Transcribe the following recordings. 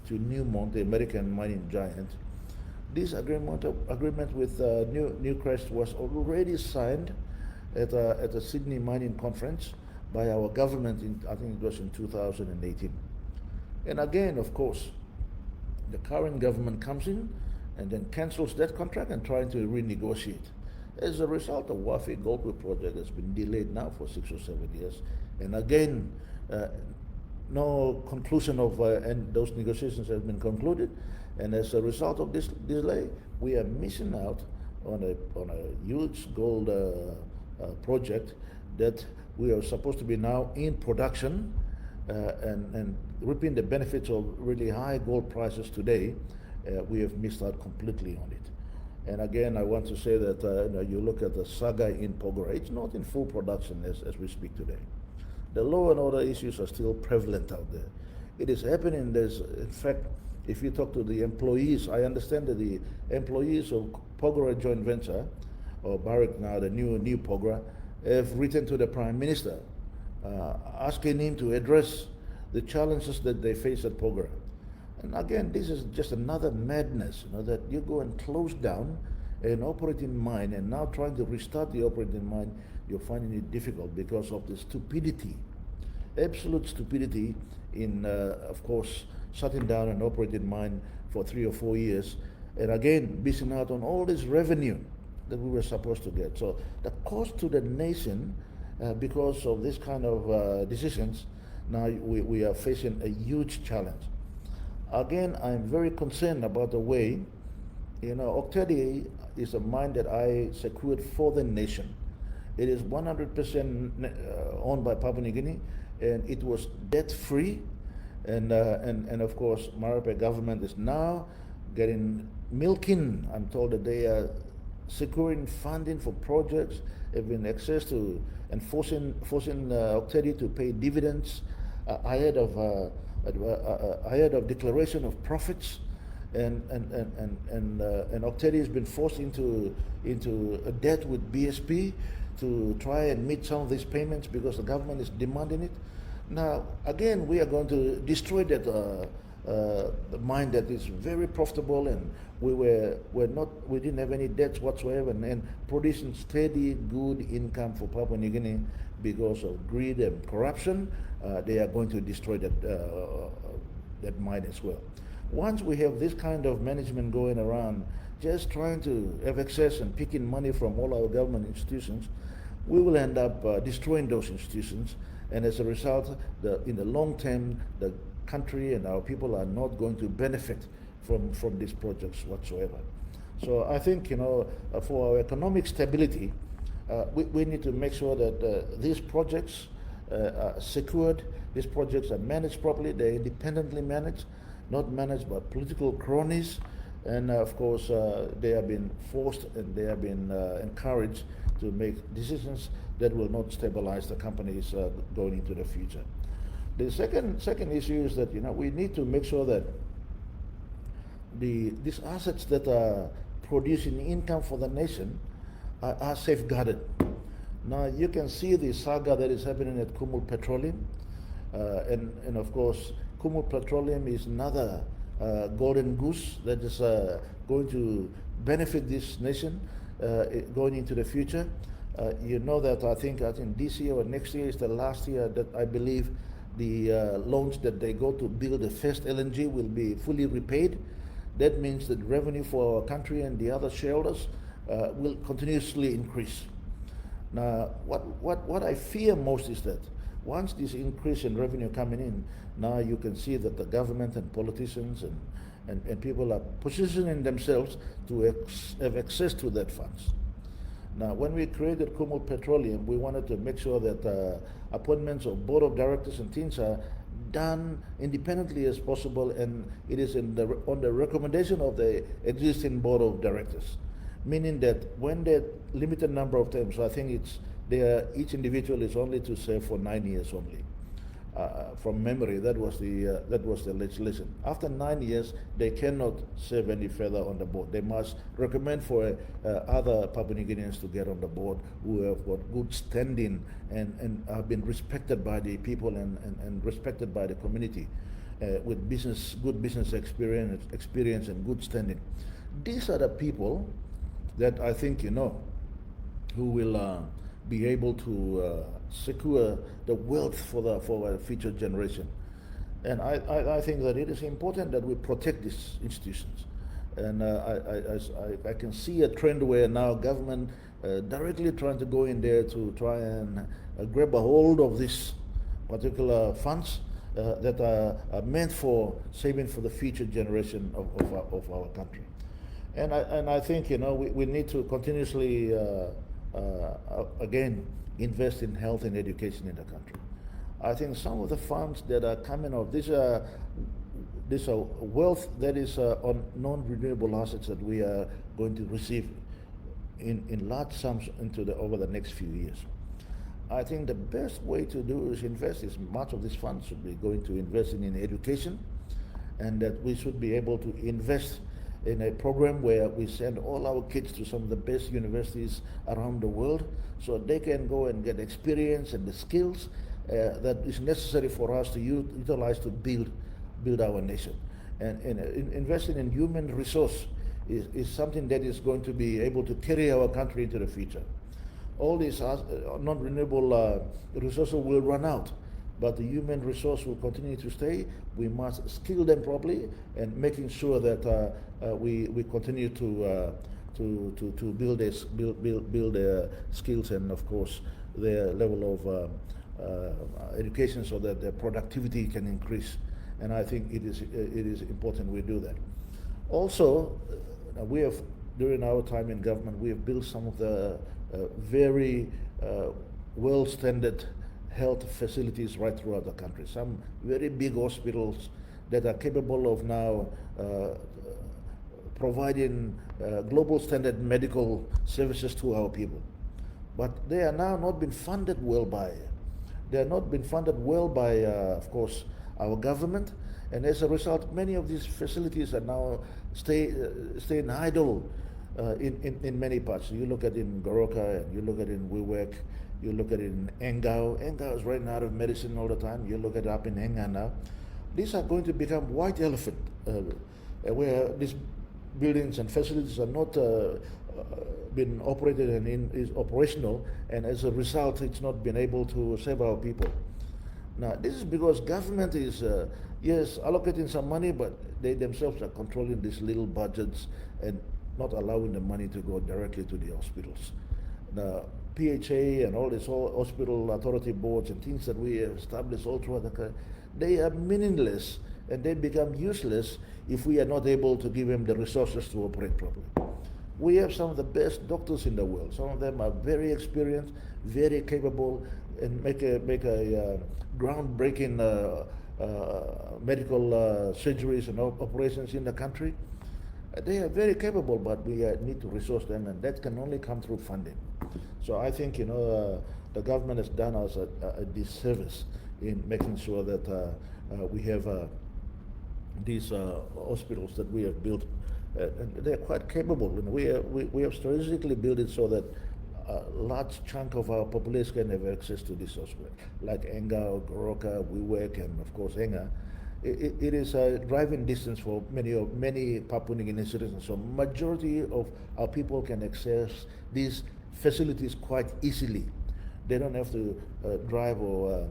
to Newmont, the American mining giant. This agreement with Newcrest was already signed at a Sydney mining conference by our government I think it was in 2018. And again, of course, the current government comes in and then cancels that contract and trying to renegotiate. As a result, the Wafi Goldfield project has been delayed now for 6 or 7 years. And again, no conclusion of and those negotiations have been concluded. And as a result of this delay, we are missing out on a huge gold project that we are supposed to be now in production and reaping the benefits of really high gold prices today. We have missed out completely on it. And again, I want to say that you look at the saga in Porgera, it's not in full production as we speak today. The law and order issues are still prevalent out there. It is happening. In fact, if you talk to the employees, I understand that the employees of Porgera joint venture, or Barrick now, the new Porgera, have written to the Prime Minister asking him to address the challenges that they face at Porgera. And again, this is just another madness, that you go and close down an operating mine, and now trying to restart the operating mine, you're finding it difficult because of the stupidity, absolute stupidity in, of course, shutting down an operating mine for 3 or 4 years, and again, missing out on all this revenue that we were supposed to get. So the cost to the nation, because of this kind of decisions, now we are facing a huge challenge. Again, I'm very concerned about the way, Oktedi is a mine that I secured for the nation. It is 100% owned by Papua New Guinea, and it was debt-free. And of course, Marape government is now milking. I'm told that they are securing funding for projects, having access to, and forcing Oktedi to pay dividends ahead of declaration of profits, and Oktedi has been forced into a debt with BSP to try and meet some of these payments because the government is demanding it. Now, again, we are going to destroy that the mine that is very profitable, and we didn't have any debts whatsoever, and producing steady, good income for Papua New Guinea. Because of greed and corruption, they are going to destroy that mine as well. Once we have this kind of management going around, just trying to have access and picking money from all our government institutions, we will end up destroying those institutions. And as a result, in the long term, the country and our people are not going to benefit from these projects whatsoever. So I think, for our economic stability, we need to make sure that these projects are secured, these projects are managed properly, they're independently managed, not managed by political cronies, and of course they have been forced and they have been encouraged to make decisions that will not stabilize the companies going into the future. The second issue is that we need to make sure that these assets that are producing income for the nation are safeguarded. Now you can see the saga that is happening at Kumul Petroleum, and of course Kumul Petroleum is another golden goose that is going to benefit this nation going into the future. That I think this year or next year is the last year that I believe the loans that they go to build the first LNG will be fully repaid. That means that revenue for our country and the other shareholders will continuously increase. Now, what I fear most is that once this increase in revenue coming in, now you can see that the government and politicians and people are positioning themselves to have access to that funds. Now, when we created Kumul Petroleum, we wanted to make sure that appointments of board of directors and things are done independently as possible, and it is on the recommendation of the existing board of directors. Meaning that when the limited number of terms, I think each individual is only to serve for 9 years only. From memory, that was the legislation. After 9 years, they cannot serve any further on the board. They must recommend for other Papua New Guineans to get on the board who have got good standing and have been respected by the people and respected by the community. with good business experience and good standing. These are the people that I think who will be able to secure the wealth for our future generation. And I think that it is important that we protect these institutions. And I can see a trend where now government directly trying to go in there to try and grab a hold of these particular funds that are meant for saving for the future generation of our country. And I think we need to continuously again invest in health and education in the country. I think some of the funds that are coming out, these are wealth that is on non-renewable assets that we are going to receive in large sums over the next few years. I think the best way to do is invest. Is much of these funds should be going to invest in education, and that we should be able to invest in a program where we send all our kids to some of the best universities around the world, so they can go and get experience and the skills that is necessary for us to utilize to build our nation. And investing in human resource is something that is going to be able to carry our country into the future. All these non-renewable resources will run out, but the human resource will continue to stay. We must skill them properly and making sure that we continue to build their skills and, of course, their level of education, so that their productivity can increase. And I think it is important we do that. Also, we have, during our time in government, we have built some of the very well-standard health facilities right throughout the country. Some very big hospitals that are capable of now providing global standard medical services to our people. But they are now not being funded well by, of course, our government. And as a result, many of these facilities are now staying idle in many parts. You look at it in Goroka, and you look at it in Wiwek, you look at it in Engau. Engau is running out of medicine all the time. You look at it up in Enga now. These are going to become white elephant, where these buildings and facilities are not been operated and is operational, and as a result, it's not been able to save our people. Now, this is because government is, yes, allocating some money, but they themselves are controlling these little budgets and not allowing the money to go directly to the hospitals. Now, PHA and all these hospital authority boards and things that we have established all throughout the country, they are meaningless, and they become useless if we are not able to give them the resources to operate properly. We have some of the best doctors in the world. Some of them are very experienced, very capable, and make a groundbreaking medical surgeries and operations in the country. They are very capable, but we need to resource them, and that can only come through funding. So I think the government has done us a disservice in making sure that we have these hospitals that we have built, and they're quite capable. And we have strategically built it so that a large chunk of our population can have access to this hospital, like Enga, Goroka, Wiwek, and of course Enga. It is a driving distance for many Papua New Guinea citizens. So majority of our people can access these facilities quite easily. They don't have to drive or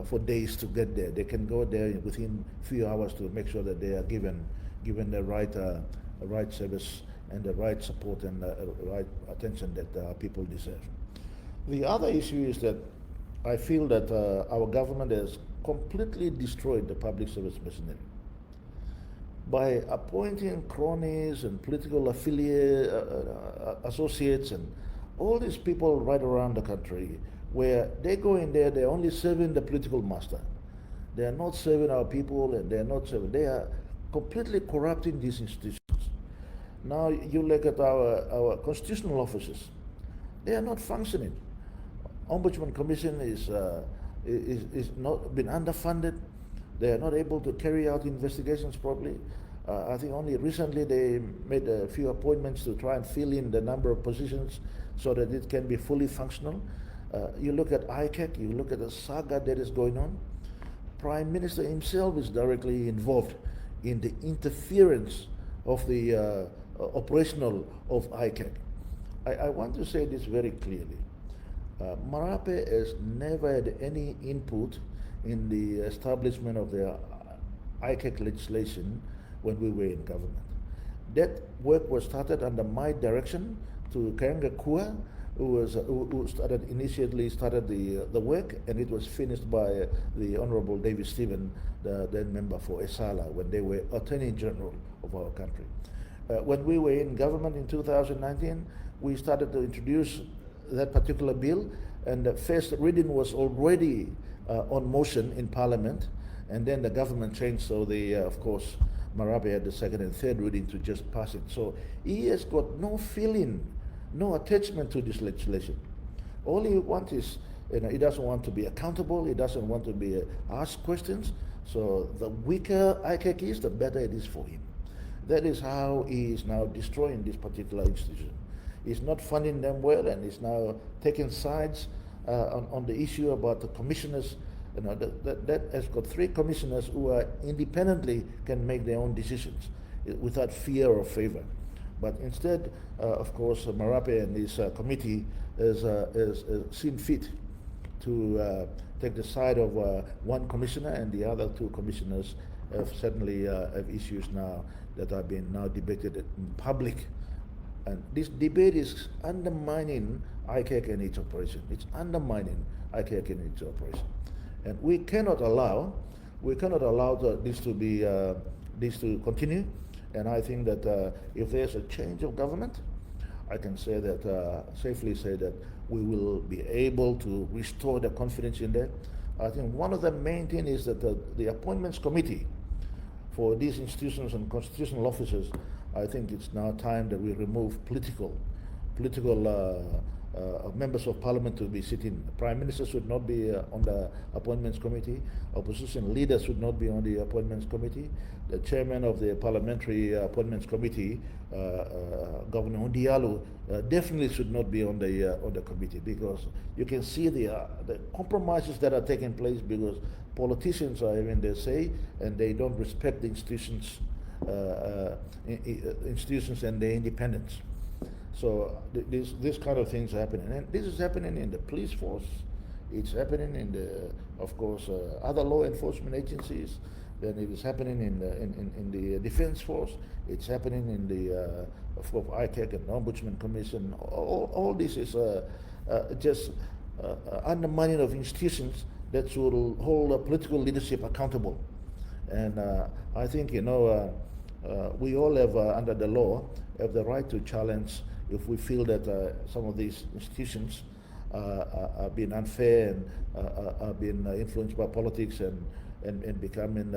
for days to get there. They can go there within a few hours to make sure that they are given the right service and the right support and the right attention that people deserve. The other issue is that I feel that our government has completely destroyed the public service machinery by appointing cronies and political affiliate associates and all these people right around the country, where they go in there, they're only serving the political master. They are not serving our people, and they are completely corrupting these institutions. Now you look at our constitutional offices, they are not functioning. Ombudsman Commission is not been underfunded. They are not able to carry out investigations properly. I think only recently they made a few appointments to try and fill in the number of positions so that it can be fully functional. You look at ICAC, you look at the saga that is going on. Prime Minister himself is directly involved in the interference of the operational of ICAC. I want to say this very clearly. Marape has never had any input in the establishment of the ICAC legislation when we were in government. That work was started under my direction to Karanga Kua, who initially started the work, and it was finished by the Honorable David Stephen, the then member for Esala, when they were Attorney General of our country. When we were in government in 2019, we started to introduce that particular bill, and the first reading was already on motion in Parliament, and then the government changed, so of course, Marape had the second and third reading to just pass it. So he has got no feeling, no attachment to this legislation. All he wants is, he doesn't want to be accountable, he doesn't want to be asked questions, so the weaker ICAC is, the better it is for him. That is how he is now destroying this particular institution. He's not funding them well, and he's now taking sides on the issue about the commissioners. That has got 3 commissioners who are independently can make their own decisions without fear or favor. But instead, of course, Marape and his committee has seen fit to take the side of one commissioner, and the other 2 commissioners have certainly have issues now that are being now debated in public. And this debate is undermining ICAC and its operation. It's undermining ICAC and its operation. And we cannot allow this to continue. And I think that if there's a change of government, I can say that safely say that we will be able to restore the confidence in that. I think one of the main things is that the appointments committee for these institutions and constitutional officers, I think it's now time that we remove political members of parliament to be sitting. Prime Minister should not be on the appointments committee. Opposition leaders should not be on the appointments committee. The chairman of the parliamentary appointments committee, Governor ONEIL, definitely should not be on the committee, because you can see the compromises that are taking place because politicians are having their say and they don't respect the institutions and their independence. So this kind of things are happening, and this is happening in the police force. It's happening in the, of course, other law enforcement agencies. Then it is happening in the defense force. It's happening in the, of course, ICAC and Ombudsman Commission. All this is just undermining of institutions that should hold political leadership accountable. And I think we all have, under the law, have the right to challenge if we feel that some of these institutions are being unfair and are being influenced by politics and becoming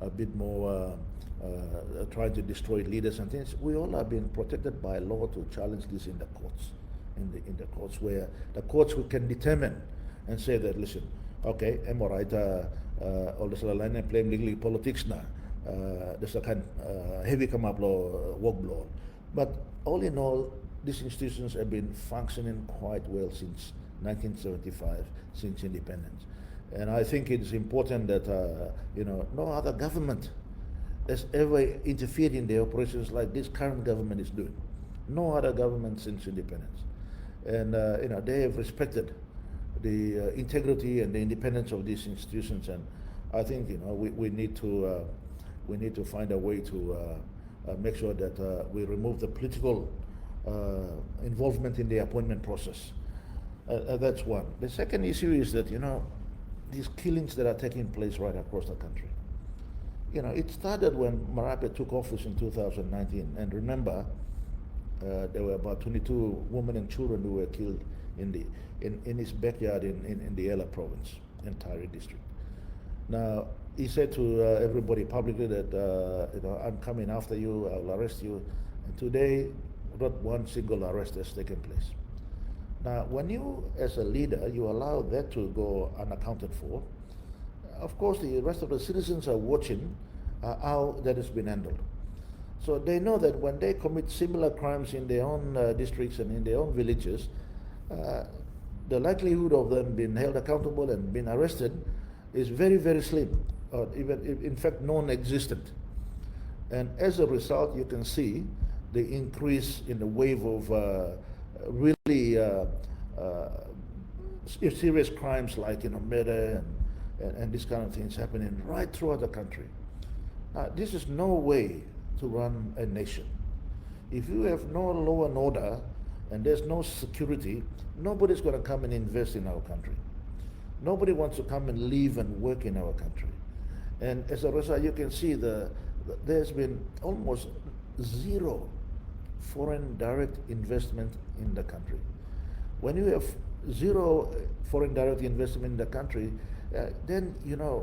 a bit more trying to destroy leaders and things. We all are being protected by law to challenge this in the courts, in the courts, where the courts can determine and say that, listen, okay, I'm all right, all this line and playing legally politics now. There's a kind heavy come up law, work law. But all in all, these institutions have been functioning quite well since 1975, since independence. And I think it's important that no other government has ever interfered in the operations like this current government is doing. No other government since independence. And they have respected the integrity and the independence of these institutions. And I think we need to find a way to make sure that we remove the political involvement in the appointment process. That's one. The second issue is that these killings that are taking place right across the country. It started when Marape took office in 2019, and remember, there were about 22 women and children who were killed in his backyard in the Ela province, in Tari district. Now, he said to everybody publicly that I'm coming after you, I'll arrest you. And today, not one single arrest has taken place. Now, when you, as a leader, you allow that to go unaccounted for, of course, the rest of the citizens are watching how that has been handled. So they know that when they commit similar crimes in their own districts and in their own villages, the likelihood of them being held accountable and being arrested is very, very slim, or even, in fact, non-existent. And as a result, you can see the increase in the wave of really serious crimes like murder and these kind of things happening right throughout the country. This is no way to run a nation. If you have no law and order and there's no security, nobody's going to come and invest in our country. Nobody wants to come and live and work in our country. And as a result, you can see there's been almost zero foreign direct investment in the country. When you have zero foreign direct investment in the country, then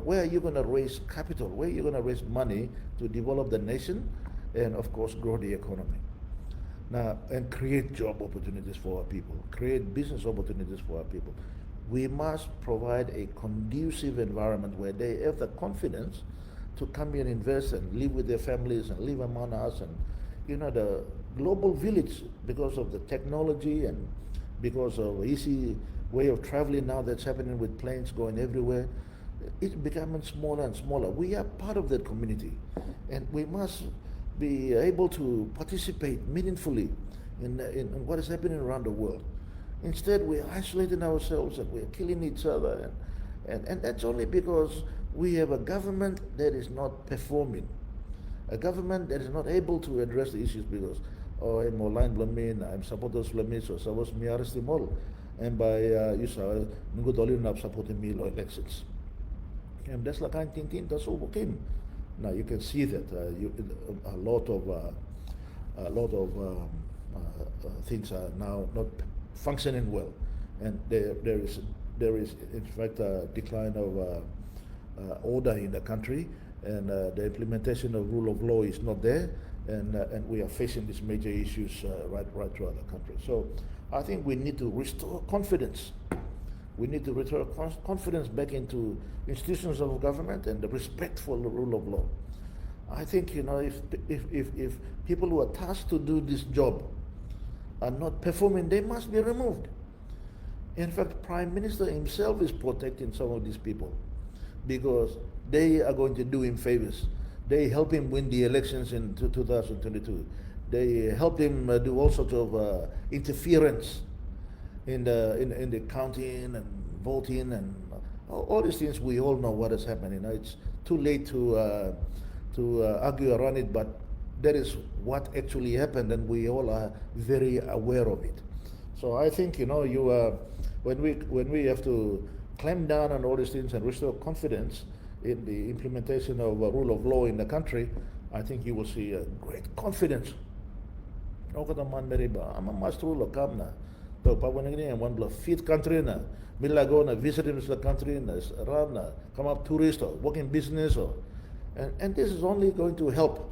where are you going to raise capital? Where are you going to raise money to develop the nation and, of course, grow the economy? Now, and create job opportunities for our people, create business opportunities for our people. We must provide a conducive environment where they have the confidence to come here and invest and live with their families and live among us. And the global village, because of the technology and because of easy way of traveling now that's happening with planes going everywhere, it's becoming smaller and smaller. We are part of that community, and we must be able to participate meaningfully in what is happening around the world. Instead, we're isolating ourselves and we're killing each other, and that's only because we have a government that is not performing, a government that is not able to address the issues because I'm online blamin, I'm supporters blamin, so sabos mi arestimol, and by usa nungu dolin na supporting me elections. And that's the kind of thing that's overcame. Now you can see that a lot of things are now not functioning well, and there is in fact a decline of order in the country, and the implementation of rule of law is not there, and we are facing these major issues right throughout the country. So I think we need to restore confidence. We need to restore confidence back into institutions of government and the respect for the rule of law. I think if people who are tasked to do this job are not performing, they must be removed. In fact, Prime Minister himself is protecting some of these people because they are going to do him favors. They help him win the elections in 2022. They helped him do all sorts of interference in the counting and voting and all these things. We all know what is happening. It's too late to argue around it, but that is what actually happened, and we all are very aware of it. So I think when we have to clamp down on all these things and restore confidence in the implementation of a rule of law in the country, I think you will see a great confidence. I'm a master ruler, come na. So Papua New Guinea, one of the fifth country na. Mila go na visit in the country na, around na, come up tourist or work in business or, and this is only going to help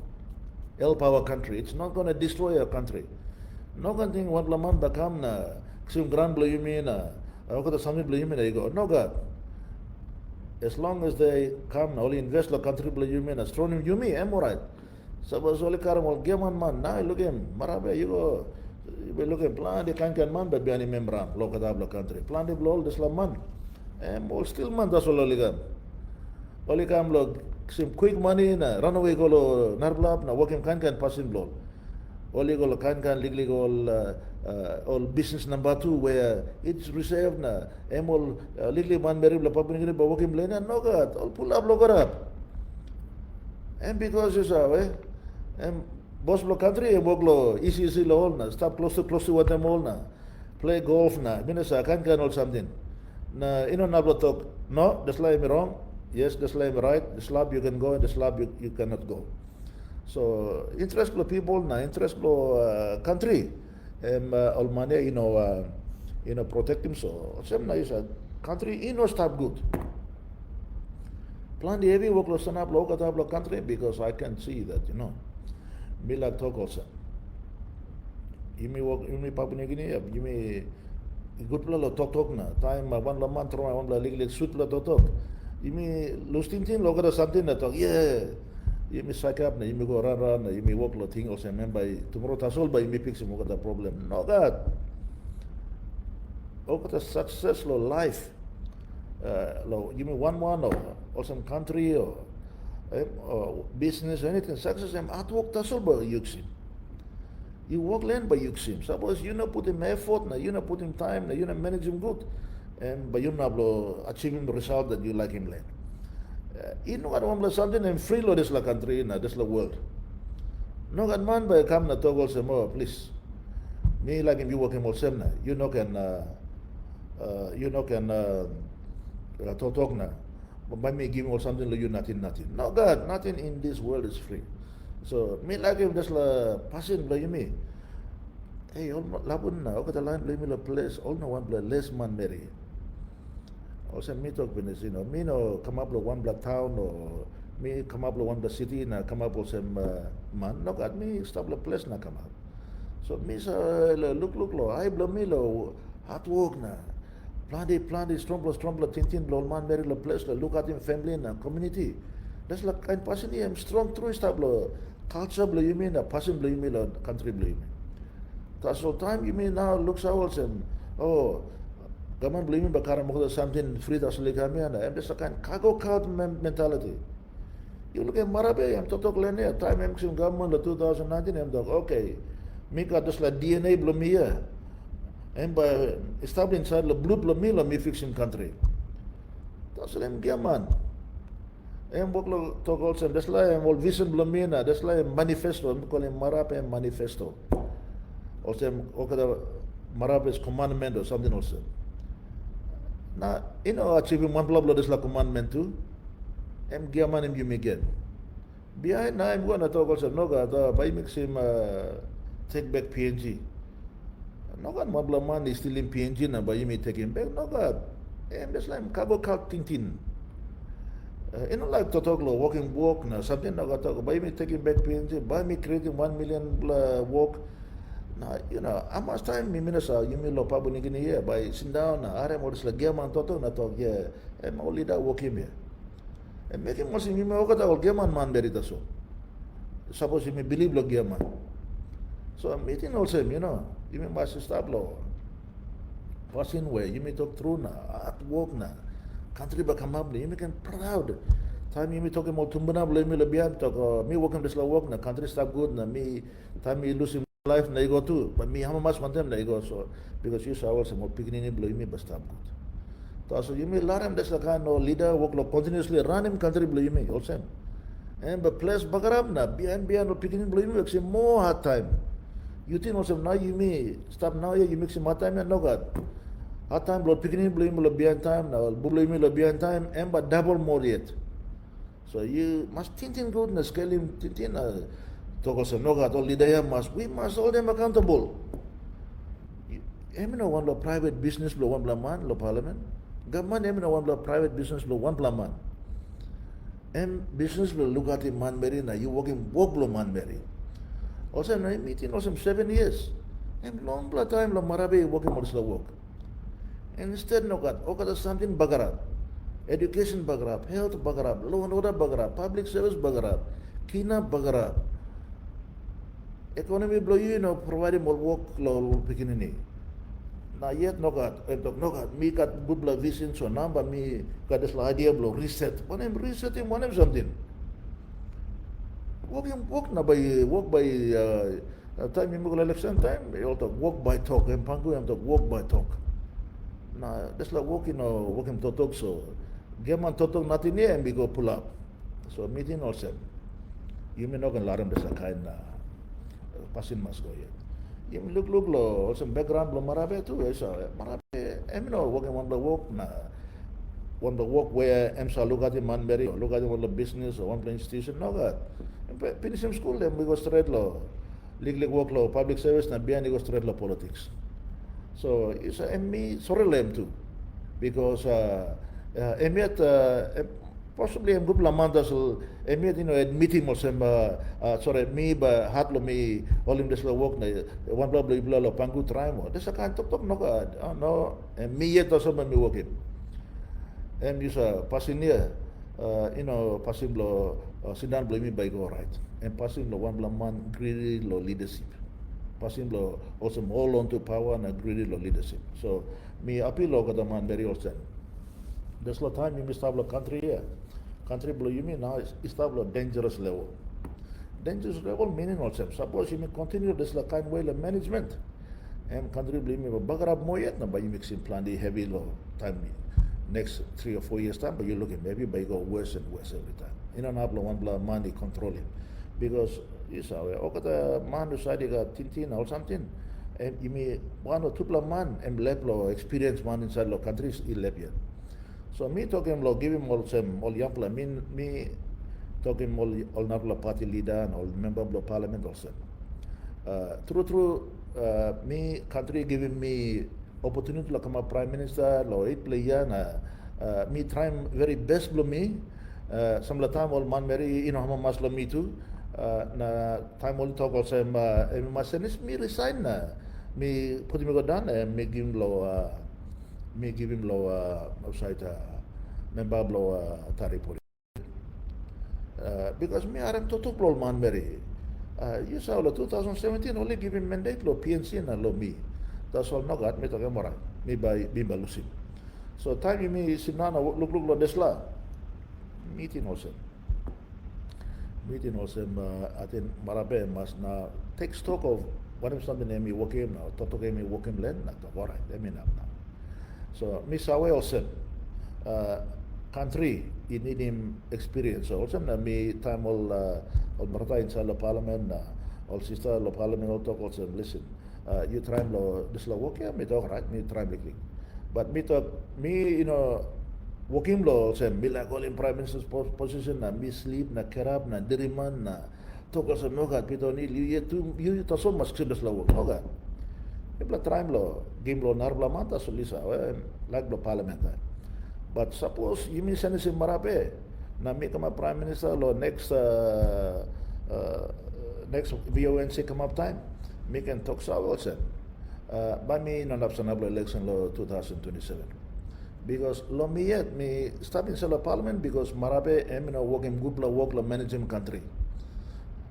our country. It's not going to destroy our country. No one thing one laman bakam na, sim grand blue you mean na, ako the summit blue you mean go. No God. As long as they come, only invest the country blue you mean, astronomy you mean, am right. So was only caramel game on man. Now look him, Marabe, you go. You look at plan the can man, but be any member, local country. Plan the blow the slam man. And all still man, that's all oligam. Oligam log some quick money, run away go narblab, na working can passing blow. Oligol can legally all business number 2 where it's reserved na emol legally man very public but working plane and no god all pull up look up. And because is and boss block country and work low easy low na stop close to what them all na play golf na minasa can or something na not talk no that's like me wrong, yes that's like me right, the slab you can go and the slab you cannot go. So interest lo people na interest lo country all money protect him. So some is a country stop good. Plan the heavy work lo sanap lo katab country because I can see that Mila talk also. You may work Papua New Guinea, you may good lo talk na time one la month or one la legally suit lo talk. You may lose thing lo got something that talk you may psych up na you may go run na you may work lo thing also remember tomorrow tasol ba you may fix mo the problem. No God. the success lo life lo you mean one or some country or business or anything success em artwork tasol ba yuksim you work land by yuksim suppose you not put in effort na you not put in time na you not manage him good and by you not achieving the result that you like him land you know what something and free lo this la country na this la world no kan man ba kam na togol sa mo please me like him you work him all sem na you know can talk na by me giving or something like you nothing no God nothing in this world is free so me like him just la passing like me hey all labun na okay the line blame me la place all no one less man marry also me talk business me no come up with one blood town or me come up with one blood city na come up with some man no God me stop the place na come up so me sa look lo I blame me lo hard work na Planty, strong, tintin, blow man, marry the place, look at him, family, and community. That's like kind person here, strong, true, stable, culture, blue, you mean, a person, blue, you mean, a country, blue, you mean. That's all time, you mean, now looks out and, oh, government, blue, you mean, but something free, that's like, I mean, and that's a kind cargo card mentality. You look at Marabe, I'm talking linear, time, I'm government, 2019, I'm talking, okay, me got this like DNA, blue, me here. And by establishing inside the blue meal me fixing country. That's them gaman. And work talk also that's like all vision blamina, that's like manifesto, I'm calling Marape manifesto. Also okay Marape is commandment or something also. Now achieving one blah that's like commandment too. I'm gaman him you may get. Behind now I'm gonna talk also no God by mix him take back PNG. No God, Mablaman is still in PNG na ba you may take him back? No God. That's like cargo cart tintin. Like to talk walking walk na something no God talk. Ba you may take him back PNG? Ba me creating 1 million walk? Na how much time me minasa you may lo Papua New Guinea here by sit down na are mo sila gaman toto na talk yeah. And only that walk him here. And make him also you may walk at all gaman man berita so. Suppose you may believe lo gaman. So I'm meeting also him, you may must stop law. Passing way, you may talk through na, at work na, country ba come up, you may can proud. Time you may talk about tumbana, blame me labian, talk, me working this la work na, country stop good na, me, time me losing life na go too. But me, how much one time na go so, because you saw also more picking in blame me, but stop good. So you may learn him, that's the kind of leader, work continuously, run him country blame me, also. And but place bagarab na, behind picking in blame me, actually more hard time. You think also now you may stop now you mix him hard time and no God. Hard time blood picking blame behind time now blame behind time and but double more yet. So you must think good na scale him tintin talk also no God all leader we must hold them accountable. One lo private business lo one blaman lo parliament. Government one lo private business lo one blaman. Business lo look at him man marry na you working work lo man marry. Also, I'm meeting also 7 years. And long time lo Marabe working on the work. And instead no God, okay, something bagarab. Education bagarab, health bagarab, law and order bagarab, public service bagarab, kina bagarab. Economy blow providing more work lo beginning. Now yet no God, me got good blood vision so number me got this idea blow reset. One am resetting, one am something. Walk by time you make election time you talk walk by talk and pangu you talk walk by talk. Now that's like walking to talk so gaman to talk nothing here and we go pull up. So meeting also you may not gonna learn this kind passing must go yet. You may look lo also background lo Marabe too so Marabe walking one the walk na one the walk where MSA look at him man berry look at him on the business or one place institution no God. Finish him school then we go straight law legal work law public service na behind go straight law politics so it's me sorry lem too because emiat possibly I'm good lamanda so emiat admitting also sorry me ba hat lo me all him this law work na one blah blah pangu try mo that's a kind talk no God no and me yet also me working and you passing here passing lo Sidan blaming by go right and passing lo one blaman greedy lo leadership passing lo also all on to power and greedy lo leadership so mi apilo kata man beri olsen. There's a time you stable country here. Country below you mean now is stable dangerous level. Dangerous level meaning also. Suppose you may continue this kind way of management. And country below me bagarab moyet na by you mixing plan the heavy low time next 3 or 4 years time, but you look at maybe by go worse and worse every time. In an apple one blood money controlling. Because you saw okay man decided got tintin or something. And you may 1 or 2 man and leplo experience man inside the countries 11. So me talking about give him all some all young people. Me talking all not party leader and all member of the parliament also. True. Me country giving me opportunity to come a prime minister, lo 8 player na me trying very best below me. Some of the time all man very how much lo me too. Na time all talk also my senis me resign na me put him go down and me give him lo outside member lo taripuri. Because me aram to blow man very. You saw 2017 only give him mandate lo PNC na lo me. That's all no got me to gamora. Me by bimba lusim. So time you me sinana look lo desla. Meeting also. I think Marabe must now take stock of what I'm something me working now. Toto game me working land na to alright. Let me now. So me sawe also country you need him experience also na me time all Marta inside the parliament all sister the parliament all talk also listen you try lo this lo work me talk right me try me but me talk me working lo also me like all in prime minister's position na me sleep na kerap na diriman na talk also no got pito ni you to so much this lo work no got me try lo game lo narbla mata so lisa like the parliament. But suppose you mean send him Marape, na me come prime minister lo next VONC come up time, me can talk so also. By me non optionable election lo 2027. Because lo me yet me stop in selo parliament because Marape em working good work lo managing country.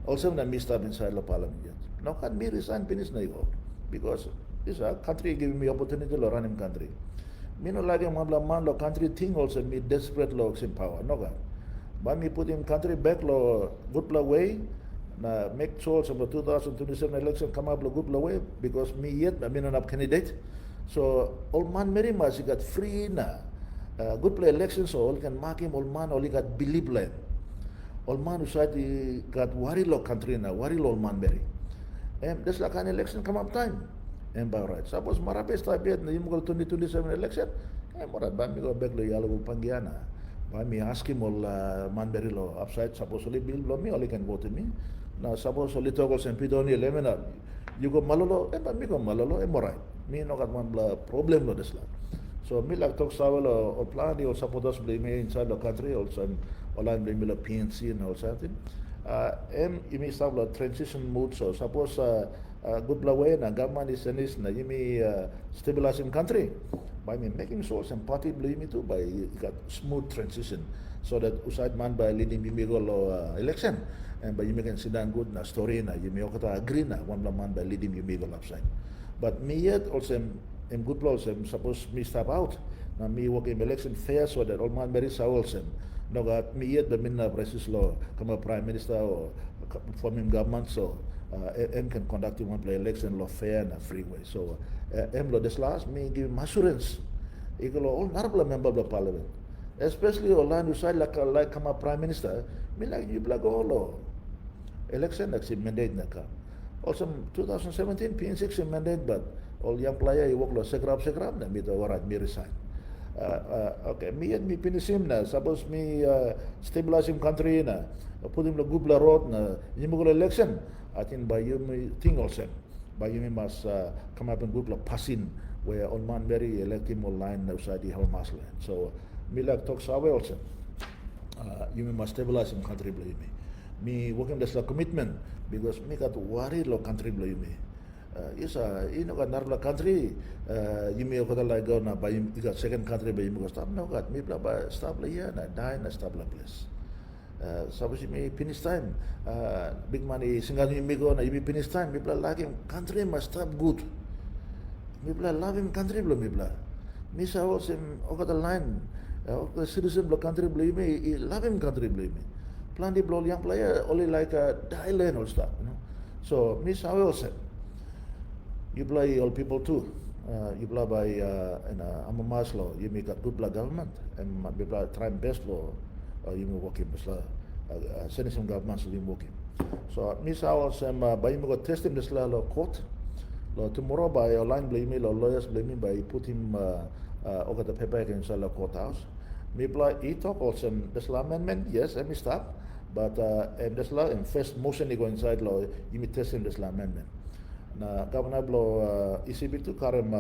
Also na me stop inside lo parliament yet. Now can me resign finish na go because this country giving me opportunity lo running country. Me no like him man lo country thing also me desperate lo in power no ga but me put him country back lo good way na make sure some 2027 election come up lo good way because me yet I mean up candidate so all man very much he got free na good play election so all can mark him all man all he got believe land all man who said he got worry lo country na worry lo all man very and this like an election come up time. And by right, suppose Marape start yet na yung 2027 election, morat ba mi go back lo yalo pangiana. Ba mi ask him all manberi lo upside suppose only bill lo me only can vote me. Na suppose only talk sen pidoni lemena. You go malolo, ba mi go malolo morat. Me no got one problem lo desla. So me like talk sawalo or plan or support us blame inside the country also online blame lo PNC and all something. You may start a transition mood so suppose good way na government is na you may stabilizing country by me making sure some party blame me too by got smooth transition so that usad man by leading me go election and by you can sit down good na story na you may agree na one man by leading me go upside but me yet also in good laws suppose me step out na me work in election fair so that all man very also no got me yet the minna precis law come a prime minister or forming government so M can conduct one play election law fair and free way so M lo this last me give him assurance equal all honorable member of the parliament especially all land who side like come a prime minister me like you black all election like mandate na ka also 2017 PN6 mandate but all young player you work lo sekrap na me to warat me resign. Okay, me and me finish him na. Suppose me stabilize him country na, put him the good road na. You go election. I think by you me thing also. By you me must come up and good passing where on man very elect him online outside the whole mass land. So me like talk sawe also. You must stabilize him country blame me. Me working this commitment because me got worry lo country blame me. Isa ino ka narla country you may go like go na by you got second country by you go stop no got me bla ba stop la ya na die na stop la place suppose me finish time big money singal me go na you finish time me bla like him country must stop good me bla love him country bla me bla Misa was him over the line. The citizen of country believe me, he love him country believe me. Plenty of young player only like a Thailand or stuff, you know. So Misa was you play all people too. You play by in Amamas law. You make a good government and you play try best law. You may work in sending some government so you working. So Misa was by you go test him this law court. Tomorrow by online blame me, lawyers blame me by put him over the paper against the courthouse. Me apply talk also this law amendment, yes, let me stop. But and this law in first motion they go inside law, you may test him this law amendment. Na governor blow ECB to karam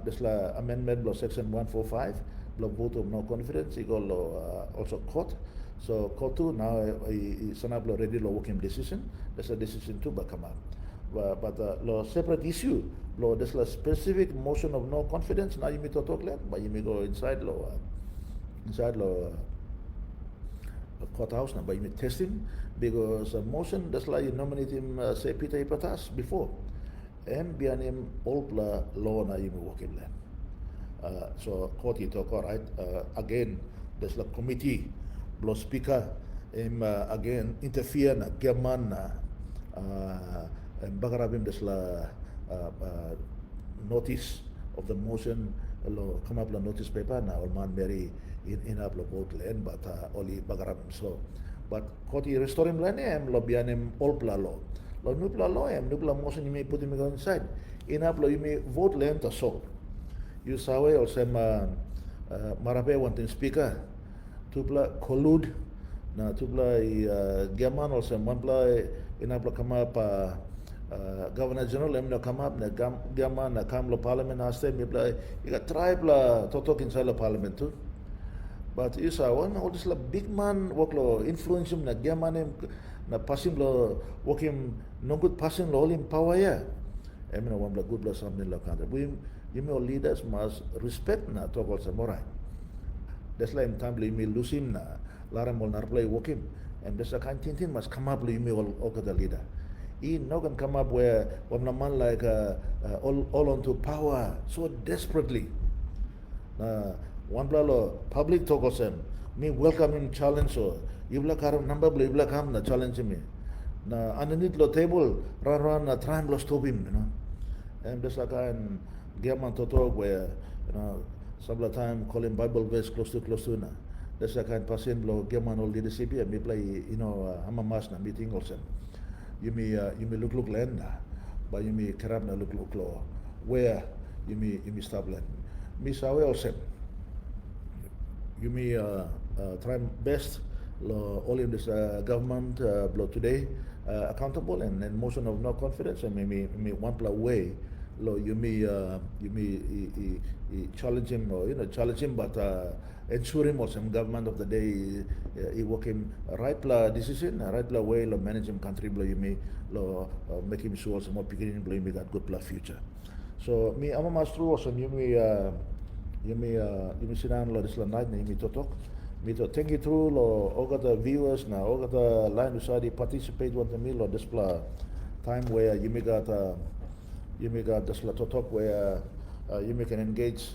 this law amendment blow section 145 blow vote of no confidence, he go also court. So court too now sana blow ready law working decision. That's a decision too but come up. But law separate issue law this law specific motion of no confidence now you may talk land but you may go inside law courthouse now but you may test him because a motion that's like you nominate him say Peter Ipatas before and behind him all law na you may work in land so court you talk all right again there's a committee law speaker again interfere na gaman na Bagarabim this notice of the motion lo come up la notice paper na man Mary in up lo vote land but only Bagarabim so but koti restore him land lo bianem all pla lo nupla lo nupla motion you may put him inside in up lo you may vote land to so you saw also marape wanting speaker to pla collude na to pla gaman also one pla in up come up Governor General emno come up na gama na kamlo parliament aste mi play you got tribe la totok inside the parliament too but is one all this la big man work lo influence him na gama na passing lo work him no good passing lo in power ya emno one la good la something la country we you know leaders must respect na talk also morai that's like in time me lose him na laram will not play work him and this kind thing must come up me all the leader he not gonna come up where one man like all onto power so desperately. One blalo public talk of them. Me welcome him challenge so you black number you black ham na challenge me. Na underneath the table run na try and stop him, you know. And there's like an German to talk where you know some time calling Bible verse close to na. There's like an person blow German all leadership and me play you know hamamas na meeting also. You may look land, but you may carab na look law where you may stop land. Miss also you may try best all in this government blow today accountable and motion of no confidence and may one play way you may challenge him or challenge him but ensure him or some government of the day he work him right decision right way manage him country you may make him sure some more beginning you may got good future so me I'm a master also you may sit down this night you may talk me to take you through all the viewers now all the line society participate with the meal or this time where you may got this talk where you may can engage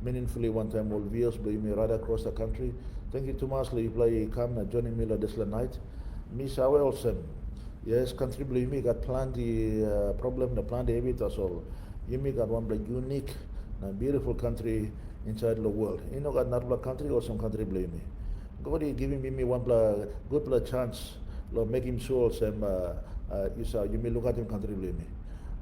meaningfully one time all viewers but you may right across the country. Thank you too much you play come joining me this night. Miss also yes country you may got plenty problem the plenty habitat so you may got one unique beautiful country inside the world. You know got not black country or some country blame me. God is giving me one good chance make him sure some you may look at him country blame me.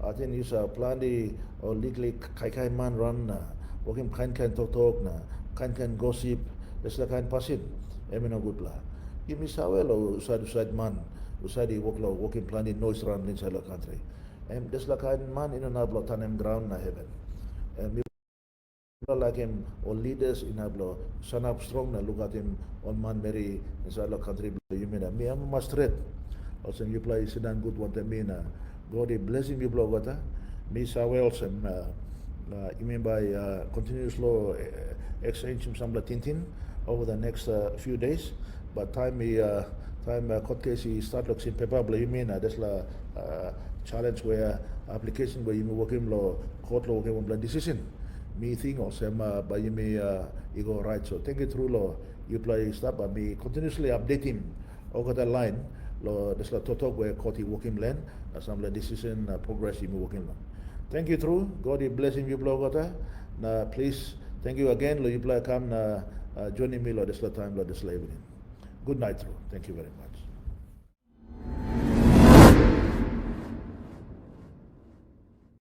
I think you saw plenty or legally kai man run working kind talk na kind gossip that's the kind person no good blah you miss how well usad man usad working plenty noise run inside the country and that's the kind man in another tanem ground na heaven and people like him or leaders in ablo son up strong na look at him on man very inside the country you mean me I'm must read also you play Sudan good one me na God is blessing you blow water me sa well some you mean by continuous law exchange some tintin over the next few days but time court case start looks in paper you mean that's la challenge where application where you work him law court law working on decision meeting or sema ba yimi ego right. So thank you through lo you play stop but me continuously update him over the line lo desla totok we koti working land some decision progress in working land. Thank you through. God bless him you blogota. Na please thank you again lo you play come na joining me lo desla time lo desla evening. Good night through. Thank you very much.